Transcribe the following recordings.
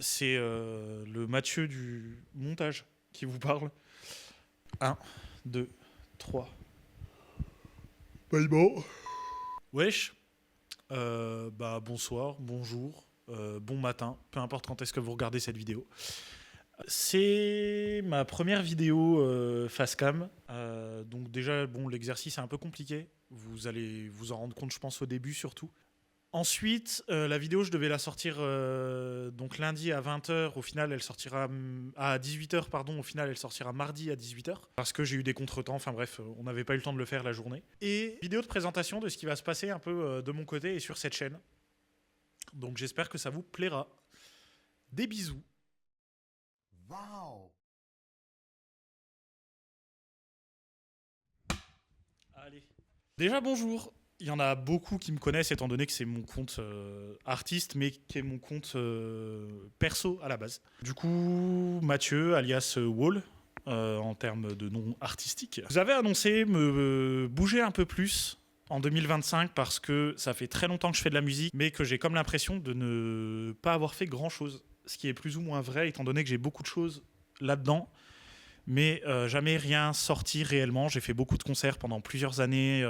c'est le Mathieu du montage qui vous parle. 1, 2, 3. Bon. Wesh. Bonsoir, bonjour, bon matin, peu importe quand est-ce que vous regardez cette vidéo. C'est ma première vidéo face cam. Donc déjà, bon, l'exercice est un peu compliqué. Vous allez vous en rendre compte, je pense, au début surtout. Ensuite, la vidéo, je devais la sortir donc lundi à 20h. Au final, elle sortira à 18h, pardon. Au final, elle sortira mardi à 18h. Parce que j'ai eu des contretemps. Enfin bref, on n'avait pas eu le temps de le faire la journée. Et vidéo de présentation de ce qui va se passer un peu de mon côté et sur cette chaîne. Donc j'espère que ça vous plaira. Des bisous. Wow. Allez. Déjà, bonjour. Il y en a beaucoup qui me connaissent étant donné que c'est mon compte artiste, mais qui est mon compte perso à la base. Du coup, Mathieu, alias Wall, en termes de nom artistique. Vous avez annoncé me bouger un peu plus en 2025 parce que ça fait très longtemps que je fais de la musique, mais que j'ai comme l'impression de ne pas avoir fait grand-chose. Ce qui est plus ou moins vrai étant donné que j'ai beaucoup de choses là-dedans. Mais jamais rien sorti réellement. J'ai fait beaucoup de concerts pendant plusieurs années,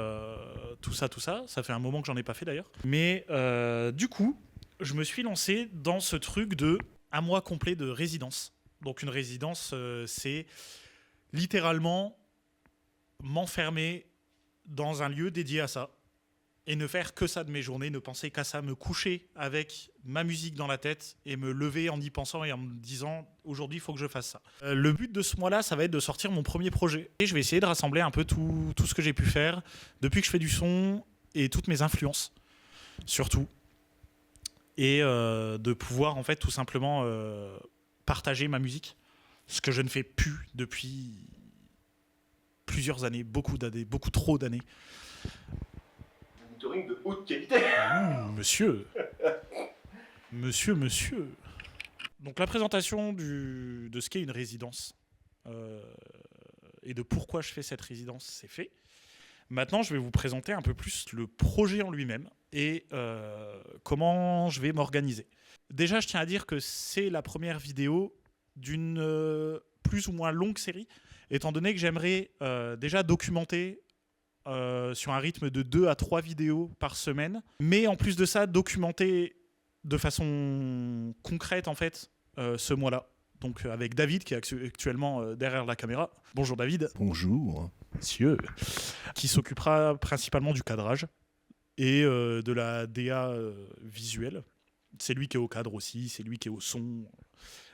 tout ça. Ça fait un moment que j'en ai pas fait d'ailleurs. Mais du coup, je me suis lancé dans ce truc de un mois complet de résidence. Donc une résidence, c'est littéralement m'enfermer dans un lieu dédié à ça. Et ne faire que ça de mes journées, ne penser qu'à ça, me coucher avec ma musique dans la tête et me lever en y pensant et en me disant aujourd'hui il faut que je fasse ça. Le but de ce mois-là, ça va être de sortir mon premier projet. Et je vais essayer de rassembler un peu tout ce que j'ai pu faire depuis que je fais du son et toutes mes influences, surtout. Et de pouvoir en fait tout simplement partager ma musique, ce que je ne fais plus depuis plusieurs années, beaucoup trop d'années. De haute qualité. Monsieur. Monsieur. Donc la présentation de ce qu'est une résidence et de pourquoi je fais cette résidence, c'est fait. Maintenant, je vais vous présenter un peu plus le projet en lui-même et comment je vais m'organiser. Déjà, je tiens à dire que c'est la première vidéo d'une plus ou moins longue série, étant donné que j'aimerais déjà documenter sur un rythme de 2 à 3 vidéos par semaine. Mais en plus de ça, documenter de façon concrète en fait ce mois-là. Donc avec David qui est actuellement derrière la caméra. Bonjour David. Bonjour. Monsieur. Qui s'occupera principalement du cadrage et de la DA visuelle. C'est lui qui est au cadre aussi, c'est lui qui est au son.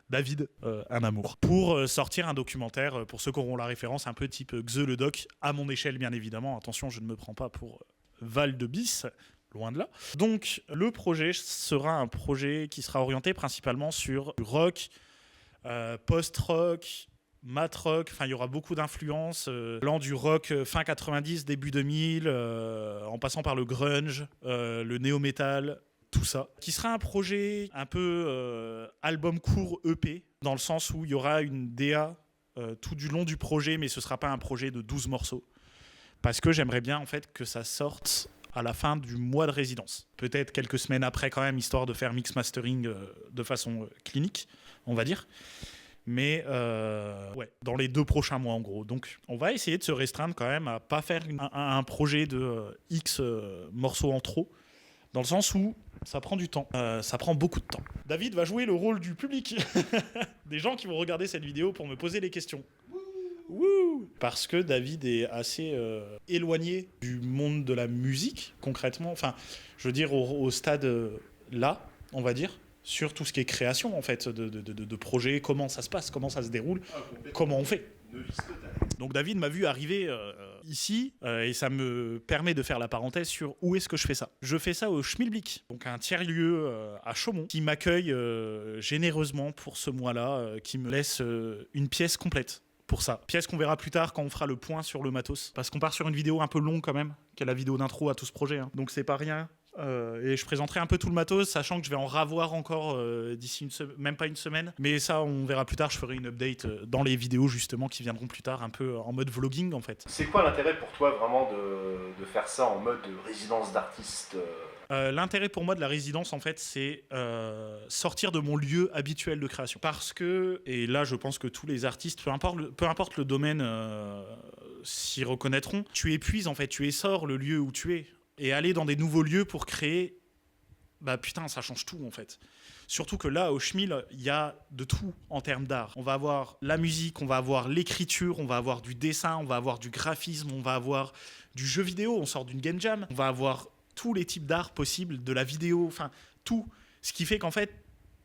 David, un amour. Pour sortir un documentaire, pour ceux qui auront la référence, un peu type Xe le doc, à mon échelle bien évidemment. Attention, je ne me prends pas pour Val de Bis, loin de là. Donc le projet sera un projet qui sera orienté principalement sur du rock, post-rock, mat rock, enfin il y aura beaucoup d'influences, allant du rock fin 90, début 2000, en passant par le grunge, le néo-metal, tout ça, qui sera un projet un peu album court EP, dans le sens où il y aura une DA tout du long du projet, mais ce ne sera pas un projet de 12 morceaux. Parce que j'aimerais bien en fait que ça sorte à la fin du mois de résidence. Peut-être quelques semaines après quand même, histoire de faire mix mastering de façon clinique, on va dire. Mais ouais, dans les 2 prochains mois en gros. Donc on va essayer de se restreindre quand même à pas faire un projet de X morceaux en trop, dans le sens où ça prend du temps, ça prend beaucoup de temps. David va jouer le rôle du public, des gens qui vont regarder cette vidéo pour me poser des questions. Wouh. Parce que David est assez éloigné du monde de la musique, concrètement. Enfin, je veux dire, au stade là, on va dire, sur tout ce qui est création, en fait, de projets, comment ça se passe, comment ça se déroule, comment on fait. Donc David m'a vu arriver ici et ça me permet de faire la parenthèse sur où est-ce que je fais ça. Je fais ça au Schmilblick, donc un tiers-lieu à Chaumont, qui m'accueille généreusement pour ce mois-là, qui me laisse une pièce complète pour ça. Pièce qu'on verra plus tard quand on fera le point sur le matos. Parce qu'on part sur une vidéo un peu longue quand même, qui est la vidéo d'intro à tout ce projet. Hein. Donc c'est pas rien. Et je présenterai un peu tout le matos, sachant que je vais en ravoir encore d'ici même pas une semaine. Mais ça, on verra plus tard. Je ferai une update dans les vidéos justement qui viendront plus tard, un peu en mode vlogging en fait. C'est quoi l'intérêt pour toi vraiment de faire ça en mode résidence d'artiste L'intérêt pour moi de la résidence, en fait, c'est sortir de mon lieu habituel de création. Parce que, et là je pense que tous les artistes, peu importe le domaine, s'y reconnaîtront, tu épuises en fait, tu essores le lieu où tu es. Et aller dans des nouveaux lieux pour créer, bah putain, ça change tout en fait. Surtout que là, au Schmil, il y a de tout en termes d'art. On va avoir la musique, on va avoir l'écriture, on va avoir du dessin, on va avoir du graphisme, on va avoir du jeu vidéo, on sort d'une game jam, on va avoir tous les types d'art possibles, de la vidéo, enfin tout. Ce qui fait qu'en fait,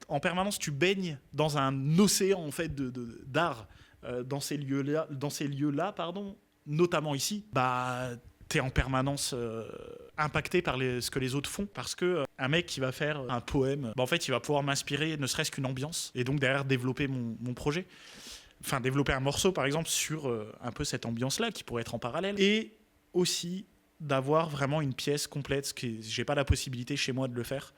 en permanence, tu baignes dans un océan en fait d'art dans ces lieux-là, pardon, notamment ici. Bah, t'es en permanence impacté par ce que les autres font, parce que un mec qui va faire un poème, bah en fait il va pouvoir m'inspirer ne serait-ce qu'une ambiance, et donc derrière développer mon projet, enfin développer un morceau par exemple sur un peu cette ambiance là qui pourrait être en parallèle, et aussi d'avoir vraiment une pièce complète, ce qui j'ai pas la possibilité chez moi de le faire.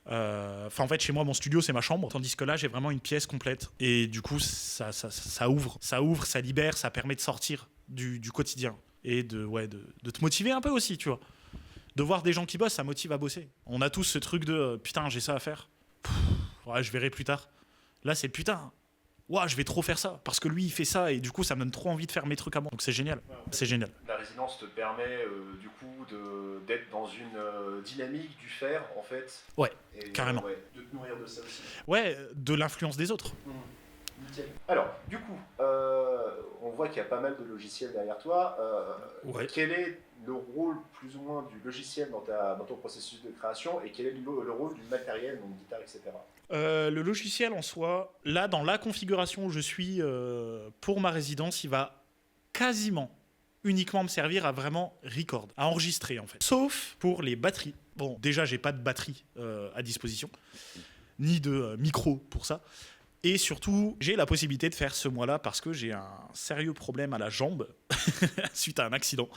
Enfin en fait chez moi mon studio c'est ma chambre, tandis que là j'ai vraiment une pièce complète, et du coup ça ouvre, ça libère, ça permet de sortir du quotidien et de te motiver un peu aussi, tu vois. De voir des gens qui bossent, ça motive à bosser. On a tous ce truc de putain, j'ai ça à faire. Ouais, je verrai plus tard. Là, c'est putain. Ouais, je vais trop faire ça parce que lui il fait ça et du coup ça me donne trop envie de faire mes trucs à moi. Donc c'est génial. Ouais, en fait, c'est génial. La résidence te permet du coup d'être dans une dynamique du faire en fait. Ouais, et, carrément. Ouais, de te nourrir de ça aussi. Ouais, de l'influence des autres. Nickel. Alors, du coup, on voit qu'il y a pas mal de logiciels derrière toi. Ouais. Quel est le rôle plus ou moins du logiciel dans ton processus de création, et quel est le rôle du matériel, donc guitare, etc. Le logiciel en soi, là dans la configuration où je suis pour ma résidence, il va quasiment uniquement me servir à vraiment record, à enregistrer en fait. Sauf pour les batteries. Bon, déjà j'ai pas de batterie à disposition, ni de micro pour ça. Et surtout, j'ai la possibilité de faire ce mois-là parce que j'ai un sérieux problème à la jambe suite à un accident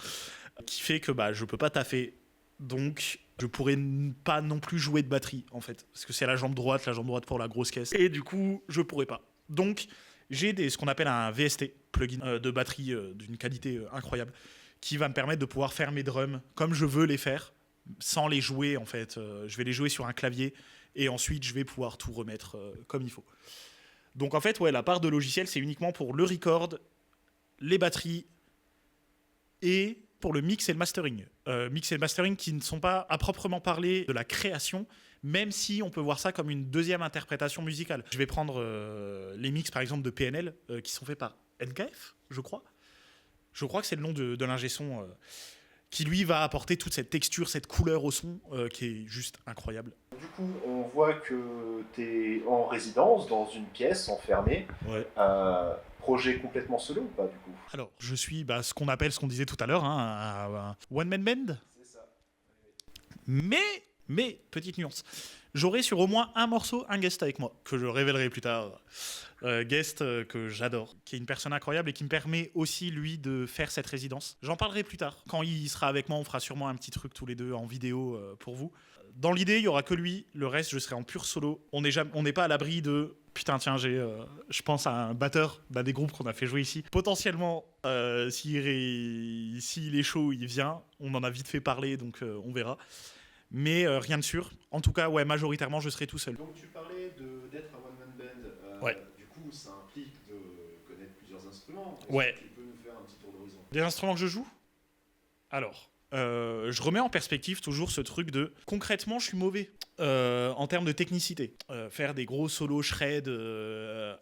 qui fait que je peux pas taffer. Donc, je pourrais pas non plus jouer de batterie en fait, parce que c'est la jambe droite pour la grosse caisse. Et du coup, je pourrais pas. Donc, j'ai ce qu'on appelle un VST, plugin de batterie d'une qualité incroyable, qui va me permettre de pouvoir faire mes drums comme je veux les faire, sans les jouer en fait. Je vais les jouer sur un clavier et ensuite je vais pouvoir tout remettre comme il faut. Donc en fait, ouais, la part de logiciel, c'est uniquement pour le record, les batteries et pour le mix et le mastering. Mix et le mastering qui ne sont pas à proprement parler de la création, même si on peut voir ça comme une deuxième interprétation musicale. Je vais prendre les mix par exemple de PNL qui sont faits par NKF, je crois. Je crois que c'est le nom de l'ingé son qui lui va apporter toute cette texture, cette couleur au son qui est juste incroyable. Du coup, on voit que tu es en résidence, dans une pièce enfermée. Ouais. Projet complètement solo ou pas, du coup? Alors, je suis ce qu'on appelle, ce qu'on disait tout à l'heure, un one-man band. C'est ça. Mais, petite nuance, j'aurai sur au moins un morceau un guest avec moi, que je révélerai plus tard. Guest que j'adore, qui est une personne incroyable et qui me permet aussi, lui, de faire cette résidence. J'en parlerai plus tard. Quand il sera avec moi, on fera sûrement un petit truc tous les deux en vidéo pour vous. Dans l'idée, il n'y aura que lui. Le reste, je serai en pur solo. On n'est pas à l'abri de... Putain, tiens, je pense à un batteur d'un des groupes qu'on a fait jouer ici. Potentiellement, s'il est chaud, il vient. On en a vite fait parler, donc on verra. Mais rien de sûr. En tout cas, ouais, majoritairement, je serai tout seul. Donc tu parlais d'être un one-man band. Ouais. Du coup, ça implique de connaître plusieurs instruments. Ouais. Tu peux nous faire un petit tour d'horizon? Des instruments que je joue? Alors... je remets en perspective toujours ce truc de concrètement je suis mauvais en termes de technicité. Faire des gros solos shred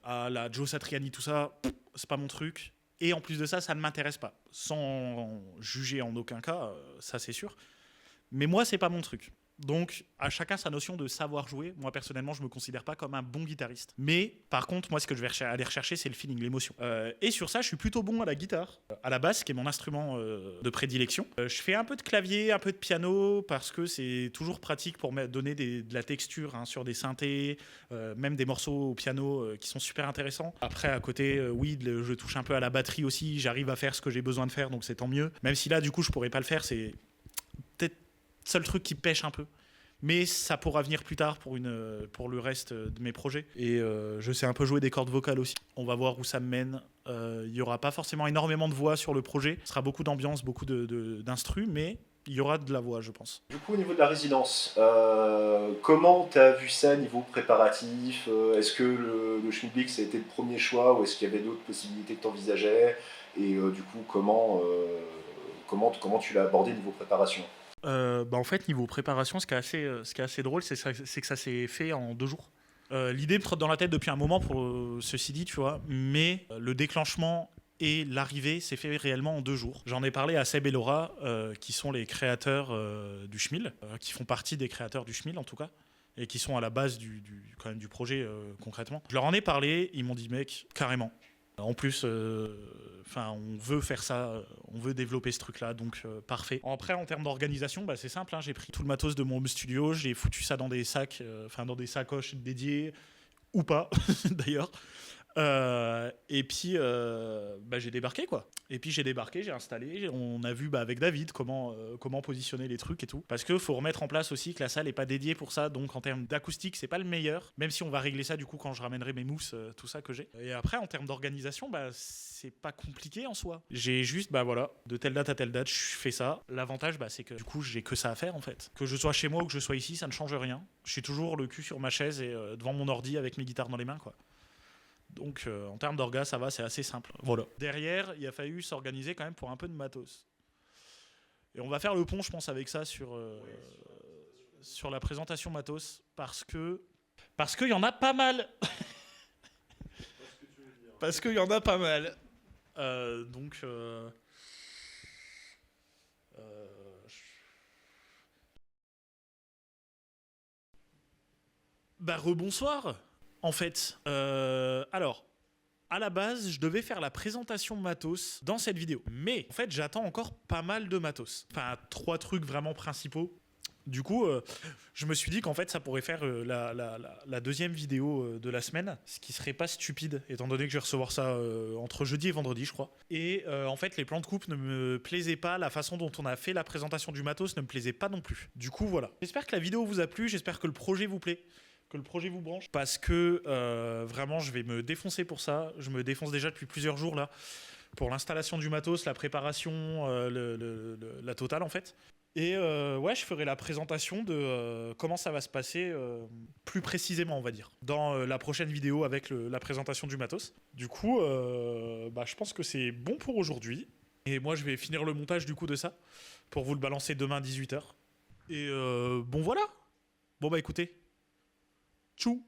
à la Joe Satriani, tout ça, c'est pas mon truc. Et en plus de ça, ça ne m'intéresse pas. Sans juger en aucun cas, ça c'est sûr. Mais moi, c'est pas mon truc. Donc, à chacun sa notion de savoir jouer. Moi, personnellement, je me considère pas comme un bon guitariste. Mais, par contre, moi, ce que je vais aller rechercher, c'est le feeling, l'émotion. Et sur ça, je suis plutôt bon à la guitare, à la basse, qui est mon instrument de prédilection. Je fais un peu de clavier, un peu de piano, parce que c'est toujours pratique pour me donner de la texture sur des synthés, même des morceaux au piano qui sont super intéressants. Après, à côté, oui, je touche un peu à la batterie aussi. J'arrive à faire ce que j'ai besoin de faire, donc c'est tant mieux. Même si là, du coup, je pourrais pas le faire, c'est peut-être seul truc qui pêche un peu, mais ça pourra venir plus tard pour le reste de mes projets. Et je sais un peu jouer des cordes vocales aussi. On va voir où ça me mène. Il y aura pas forcément énormément de voix sur le projet. Ce sera beaucoup d'ambiance, beaucoup d'instru, mais Il y aura de la voix, je pense. Du coup, au niveau de la résidence, comment tu as vu ça niveau préparatif? Est-ce que le Schmilblick, ça a été le premier choix ou est-ce qu'il y avait d'autres possibilités que tu envisageais? Et du coup, comment tu l'as abordé niveau préparation? En fait, niveau préparation, ce qui est assez drôle, c'est que ça s'est fait en 2 jours. L'idée me trotte dans la tête depuis un moment, ceci dit, tu vois, mais le déclenchement et l'arrivée s'est fait réellement en 2 jours. J'en ai parlé à Seb et Laura, qui sont les créateurs du Schmil, qui font partie des créateurs du Schmil en tout cas, et qui sont à la base quand même du projet concrètement. Je leur en ai parlé, ils m'ont dit mec, carrément. En plus, on veut faire ça, on veut développer ce truc-là, donc parfait. Après, en termes d'organisation, c'est simple, hein, j'ai pris tout le matos de mon home studio, j'ai foutu ça dans des sacs, dans des sacoches dédiées, ou pas, d'ailleurs. Et puis, j'ai débarqué, quoi. Et puis, j'ai débarqué, j'ai installé. On a vu avec David comment positionner les trucs et tout. Parce qu'il faut remettre en place aussi que la salle n'est pas dédiée pour ça. Donc, en termes d'acoustique, c'est pas le meilleur. Même si on va régler ça, du coup, quand je ramènerai mes mousses, tout ça que j'ai. Et après, en termes d'organisation, c'est pas compliqué en soi. J'ai juste, de telle date à telle date, je fais ça. L'avantage, c'est que du coup, j'ai que ça à faire, en fait. Que je sois chez moi ou que je sois ici, ça ne change rien. Je suis toujours le cul sur ma chaise et devant mon ordi avec mes guitares dans les mains, quoi. Donc en termes d'orga, ça va, c'est assez simple. Voilà. Derrière, il a fallu s'organiser quand même pour un peu de matos. Et on va faire le pont, je pense, avec ça sur la présentation matos, parce qu'il y en a pas mal. Parce qu'il y en a pas mal. Rebonsoir. En fait, alors, à la base, je devais faire la présentation matos dans cette vidéo. Mais, en fait, j'attends encore pas mal de matos. Enfin, 3 trucs vraiment principaux. Du coup, je me suis dit qu'en fait, ça pourrait faire la deuxième vidéo de la semaine, ce qui serait pas stupide, étant donné que je vais recevoir ça entre jeudi et vendredi, je crois. Et en fait, les plans de coupe ne me plaisaient pas, la façon dont on a fait la présentation du matos ne me plaisait pas non plus. Du coup, voilà. J'espère que la vidéo vous a plu, j'espère que le projet vous plaît, que le projet vous branche, parce que vraiment, je vais me défoncer pour ça. Je me défonce déjà depuis plusieurs jours, là, pour l'installation du matos, la préparation, la totale, en fait. Et je ferai la présentation de comment ça va se passer plus précisément, on va dire, dans la prochaine vidéo avec la présentation du matos. Du coup, je pense que c'est bon pour aujourd'hui. Et moi, je vais finir le montage du coup de ça pour vous le balancer demain 18h. Et voilà. Bon, écoutez. Tchou.